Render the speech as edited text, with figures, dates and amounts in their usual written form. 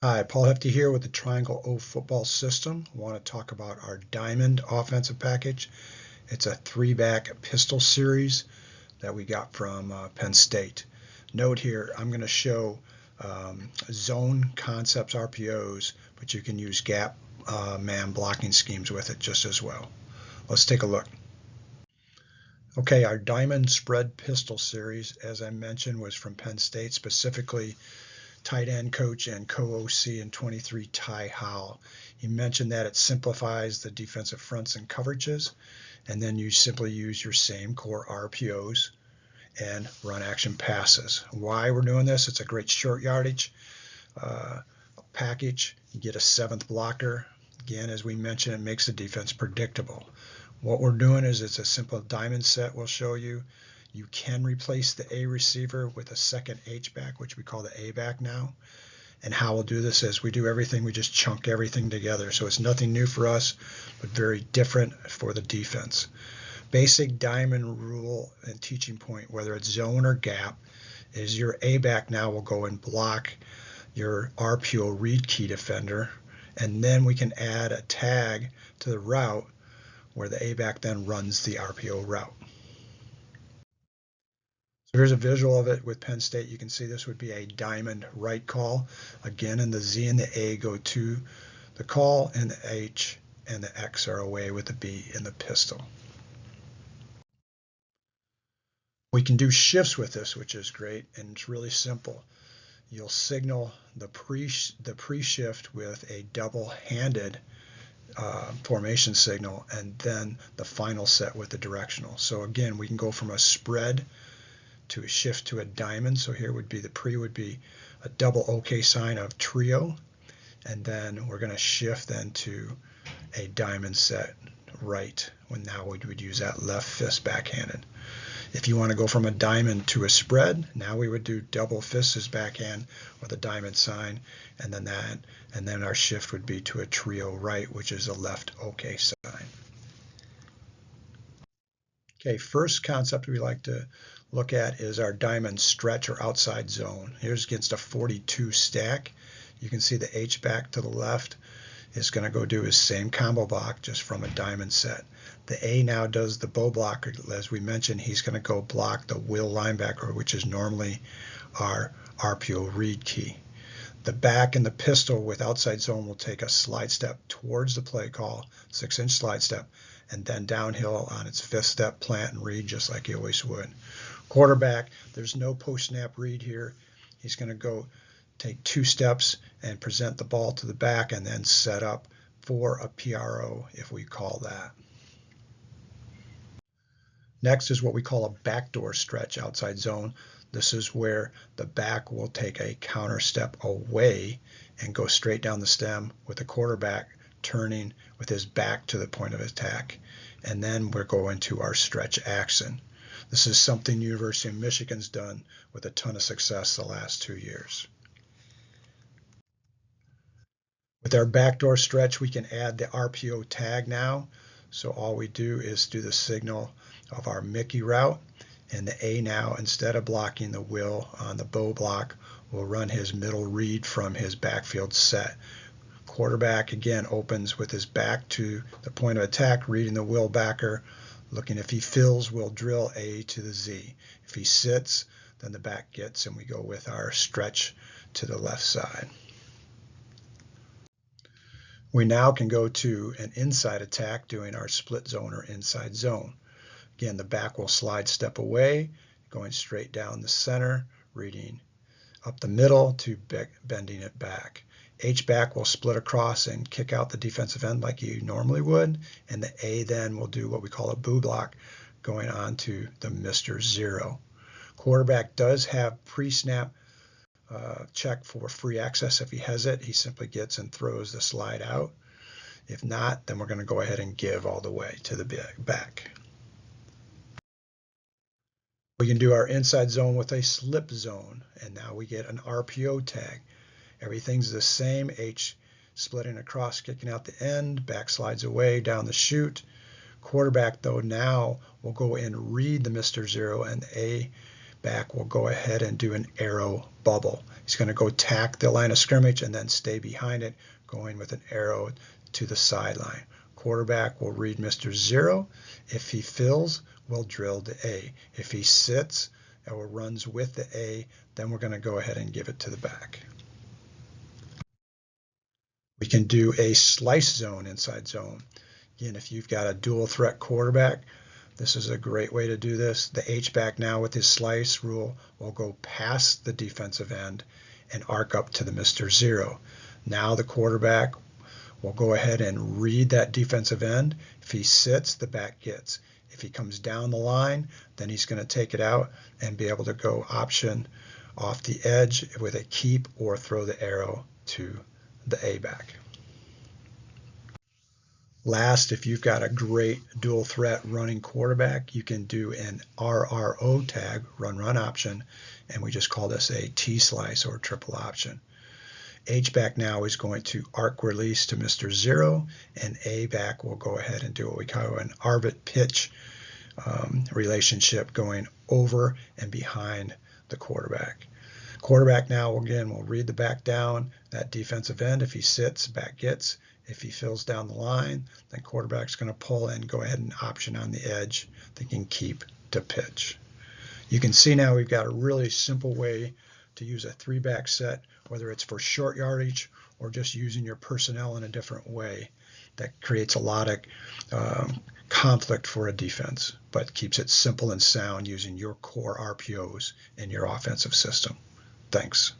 Hi, Paul Hefty here with the Triangle O football system. I want to talk about our Diamond offensive package. It's a three-back pistol series that we got from Penn State. Note here, I'm going to show zone concepts RPOs, but you can use gap man blocking schemes with it just as well. Let's take a look. Okay, our Diamond Spread Pistol series, as I mentioned, was from Penn State, specifically tight end coach and co-OC in 23, Ty Howell. He mentioned that it simplifies the defensive fronts and coverages, and then you simply use your same core RPOs and run action passes. Why we're doing this? It's a great short yardage package. You get a seventh blocker. Again, as we mentioned, it makes the defense predictable. What we're doing is it's a simple diamond set we'll show you. You can replace the A receiver with a second H back, which we call the A back now. And how we'll do this is we do everything, we just chunk everything together. So it's nothing new for us, but very different for the defense. Basic diamond rule and teaching point, whether it's zone or gap, is your A back now will go and block your RPO read key defender. And then we can add a tag to the route where the A back then runs the RPO route. So here's a visual of it with Penn State. You can see this would be a diamond right call. Again, and the Z and the A go to the call, and the H and the X are away with the B in the pistol. We can do shifts with this, which is great, and it's really simple. You'll signal the pre-shift with a double-handed formation signal, and then the final set with the directional. So again, we can go from a spread to a shift to a diamond. So here would be the pre would be a double OK sign of trio, and then we're going to shift then to a diamond set right, when now we would use that left fist backhanded. If you want to go from a diamond to a spread, now we would do double fist as backhand with a diamond sign, and then that, and then our shift would be to a trio right, which is a left OK sign. Okay, first concept we like to look at is our diamond stretch or outside zone. Here's against a 42 stack. You can see the H back to the left is going to go do his same combo block just from a diamond set. The A now does the bow blocker. As we mentioned, he's going to go block the will linebacker, which is normally our RPO read key. The back and the pistol with outside zone will take a slide step towards the play call, 6-inch slide step, and then downhill on its fifth step, plant and read just like he always would. Quarterback, there's no post-snap read here. He's going to go take 2 steps and present the ball to the back and then set up for a PRO, if we call that. Next is what we call a backdoor stretch outside zone. This is where the back will take a counter step away and go straight down the stem with the quarterback turning with his back to the point of attack. And then we're going to our stretch action. This is something University of Michigan's done with a ton of success the last 2 years. With our backdoor stretch, we can add the RPO tag now. So all we do is do the signal of our Mickey route, and the A now, instead of blocking the will on the bow block, will run his middle read from his backfield set. Quarterback again opens with his back to the point of attack, reading the will backer, looking if he fills, we'll drill A to the Z. If he sits, then the back gets, and we go with our stretch to the left side. We now can go to an inside attack doing our split zone or inside zone. Again, the back will slide step away, going straight down the center, reading up the middle to bending it back. H-back will split across and kick out the defensive end like you normally would, and the A then will do what we call a boo block, going on to the Mr. Zero. Quarterback does have pre-snap check for free access. If he has it, he simply gets and throws the slide out. If not, then we're going to go ahead and give all the way to the back. We can do our inside zone with a slip zone, and now we get an RPO tag. Everything's the same. H splitting across, kicking out the end, back slides away down the chute. Quarterback, though, now will go and read the Mr. Zero, and A back will go ahead and do an arrow bubble. He's going to go tack the line of scrimmage and then stay behind it, going with an arrow to the sideline. Quarterback will read Mr. Zero. If he fills, we'll drill the A. If he sits or runs with the A, then we're going to go ahead and give it to the back. We can do a slice zone inside zone. Again, if you've got a dual threat quarterback, this is a great way to do this. The H-back now with his slice rule will go past the defensive end and arc up to the Mr. Zero. Now the quarterback will go ahead and read that defensive end. If he sits, the back gets. If he comes down the line, then he's going to take it out and be able to go option off the edge with a keep or throw the arrow to the A-back. Last, if you've got a great dual threat running quarterback, you can do an RRO tag, run option, and we just call this a T-slice or triple option. H-back now is going to arc release to Mr. Zero, and A-back will go ahead and do what we call an arbit pitch relationship, going over and behind the quarterback. Quarterback now, again, will read the back down, that defensive end. If he sits, back gets. If he fills down the line, then quarterback's going to pull and go ahead and option on the edge, thinking keep to pitch. You can see now we've got a really simple way to use a three-back set, whether it's for short yardage or just using your personnel in a different way. That creates a lot of conflict for a defense, but keeps it simple and sound using your core RPOs in your offensive system. Thanks.